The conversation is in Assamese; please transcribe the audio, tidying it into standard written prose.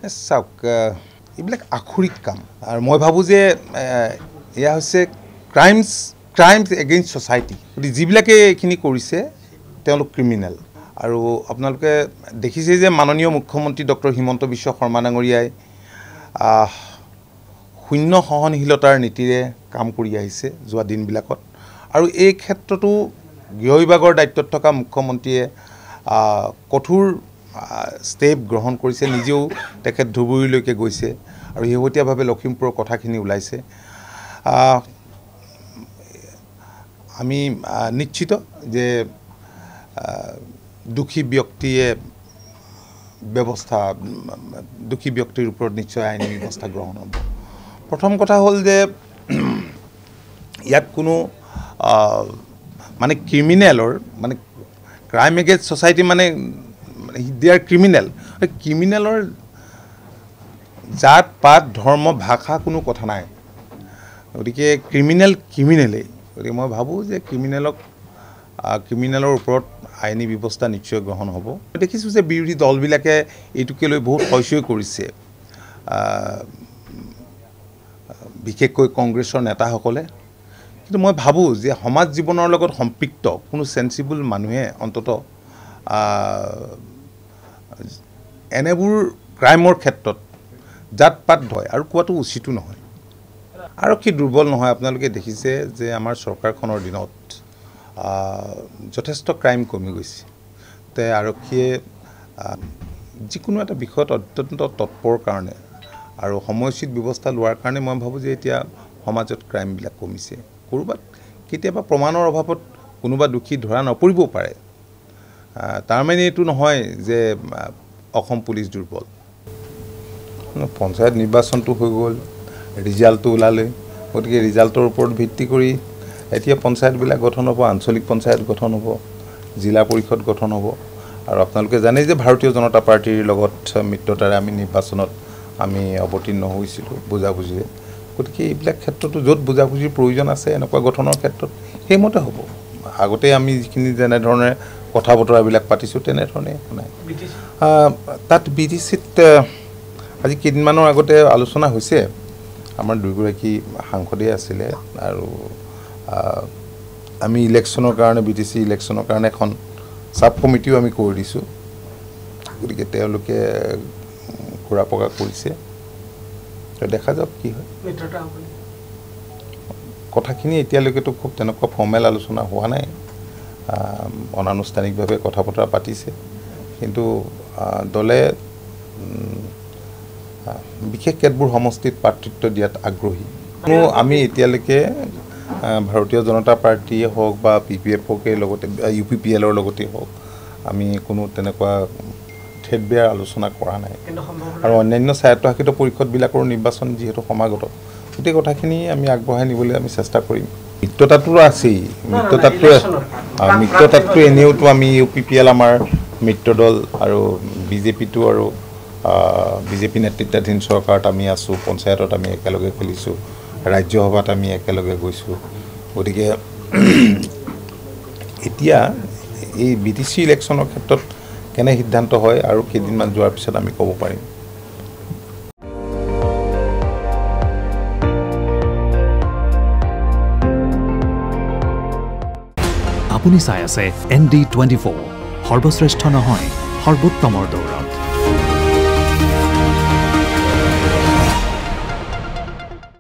চাওক এইবিলাক আখৰিক কাম আৰু মই ভাবোঁ যে এয়া হৈছে ক্ৰাইমছ এগেইনষ্ট ছ'চাইটি গতিকে যিবিলাকে এইখিনি কৰিছে তেওঁলোক ক্ৰিমিনেল আৰু আপোনালোকে দেখিছে যে মাননীয় মুখ্যমন্ত্ৰী ডক্টৰ হিমন্ত বিশ্ব শৰ্মা ডাঙৰীয়াই শূন্য সহনশীলতাৰ নীতিৰে কাম কৰি আহিছে যোৱা দিনবিলাকত আৰু এই ক্ষেত্ৰতো গৃহ বিভাগৰ দায়িত্বত থকা মুখ্যমন্ত্ৰীয়ে কঠোৰ ষ্টেপ গ্ৰহণ কৰিছে নিজেও তেখেত ধুবুৰীলৈকে গৈছে আৰু শেহতীয়াভাৱে লখিমপুৰৰ কথাখিনি ওলাইছে আমি নিশ্চিত যে দোষী ব্যক্তিৰ ওপৰত নিশ্চয় আইনী ব্যৱস্থা গ্ৰহণ হ'ব প্ৰথম কথা হ'ল যে ইয়াত কোনো মানে ক্ৰিমিনেলৰ মানে ক্ৰাইম এগেইনষ্ট ছ'চাইটি মানে দে আৰ ক্ৰিমিনেলৰ জাত পাত ধৰ্ম ভাষা কোনো কথা নাই গতিকে ক্ৰিমিনেলেই গতিকে মই ভাবোঁ যে ক্ৰিমিনেলৰ ওপৰত আইনী ব্যৱস্থা নিশ্চয় গ্ৰহণ হ'ব দেখিছোঁ যে বিৰোধী দলবিলাকে এইটোকে লৈ বহুত হৈচৈ কৰিছে বিশেষকৈ কংগ্ৰেছৰ নেতাসকলে কিন্তু মই ভাবোঁ যে সমাজ জীৱনৰ লগত সম্পৃক্ত কোনো চেন্সিবল মানুহে অন্ততঃ এনেবোৰ ক্ৰাইমৰ ক্ষেত্ৰত জাত পাত হয় আৰু কোৱাটো উচিতো নহয় আৰক্ষী দুৰ্বল নহয় আপোনালোকে দেখিছে যে আমাৰ চৰকাৰখনৰ দিনত যথেষ্ট ক্ৰাইম কমি গৈছে তে আৰক্ষীয়ে যিকোনো এটা বিষয়ত অত্যন্ত তৎপৰ কাৰণে আৰু সময়োচিত ব্যৱস্থা লোৱাৰ কাৰণে মই ভাবোঁ যে এতিয়া সমাজত ক্ৰাইমবিলাক কমিছে ক'ৰবাত কেতিয়াবা প্ৰমাণৰ অভাৱত কোনোবা দোষী ধৰা নপৰিবও পাৰে তাৰমানে এইটো নহয় যে অসম পুলিচ দুৰ্বল পঞ্চায়ত নিৰ্বাচনটো হৈ গ'ল ৰিজাল্টটো ওলালে গতিকে ৰিজাল্টৰ ওপৰত ভিত্তি কৰি এতিয়া পঞ্চায়তবিলাক গঠন হ'ব আঞ্চলিক পঞ্চায়ত গঠন হ'ব জিলা পৰিষদ গঠন হ'ব আৰু আপোনালোকে জানে যে ভাৰতীয় জনতা পাৰ্টিৰ লগত মিত্ৰতাৰে আমি নিৰ্বাচনত আমি অৱতীৰ্ণ হৈছিলোঁ বুজাবুজিৰে গতিকে এইবিলাক ক্ষেত্ৰতো য'ত বুজাবুজিৰ প্ৰয়োজন আছে এনেকুৱা গঠনৰ ক্ষেত্ৰত সেইমতে হ'ব আগতে আমি যিখিনি যেনেধৰণে কথা বতৰাবিলাক পাতিছোঁ তেনেধৰণে নাই তাত BTCত আজি কেইদিনমানৰ আগতে আলোচনা হৈছে আমাৰ দুয়োগৰাকী সাংসদেই আছিলে আৰু আমি ইলেকশ্যনৰ কাৰণে BTC ইলেকশ্যনৰ কাৰণে এখন সাব কমিটিও আমি কৰি দিছোঁ গতিকে তেওঁলোকে ঘূৰা পকা কৰিছে দেখা যাওক কি হয় কথাখিনি এতিয়ালৈকেতো খুব তেনেকুৱা ফৰ্মেল আলোচনা হোৱা নাই অনানুষ্ঠানিকভাৱে কথা বতৰা পাতিছে কিন্তু দলে বিশেষ কেতবোৰ সমষ্টিত প্ৰাৰ্থিত্ব দিয়াত আগ্ৰহী আমি এতিয়ালৈকে ভাৰতীয় জনতা পাৰ্টিয়ে হওক বা PPFৰ লগতে UPPLৰ লগতে হওক আমি কোনো তেনেকুৱা ঠেটবেৰ আলোচনা কৰা নাই আৰু অন্যান্য স্বায়ত্তশাসিত পৰিষদবিলাকৰ নিৰ্বাচন যিহেতু সমাগত গোটেই কথাখিনি আমি আগবঢ়াই নিবলৈ আমি চেষ্টা কৰিম মিত্ৰতাটো আছেই মিত্ৰতাটো এনেওতো আমি UPPL আমাৰ মিত্ৰ দল আৰু বিজেপিটো আৰু বিজেপি নেতৃত্বাধীন চৰকাৰত আমি আছোঁ পঞ্চায়তত আমি একেলগে খেলিছোঁ ৰাজ্যসভাত আমি একেলগে গৈছোঁ গতিকে এতিয়া এই BTC ইলেকশ্যনৰ ক্ষেত্ৰত কেনে সিদ্ধান্ত হয় আৰু কেইদিনমান যোৱাৰ পিছত আমি ক'ব পাৰিম আপুনি চাই আছে ND24 সৰ্বশ্ৰেষ্ঠ নহয় সৰ্বোত্তমৰ দৌৰ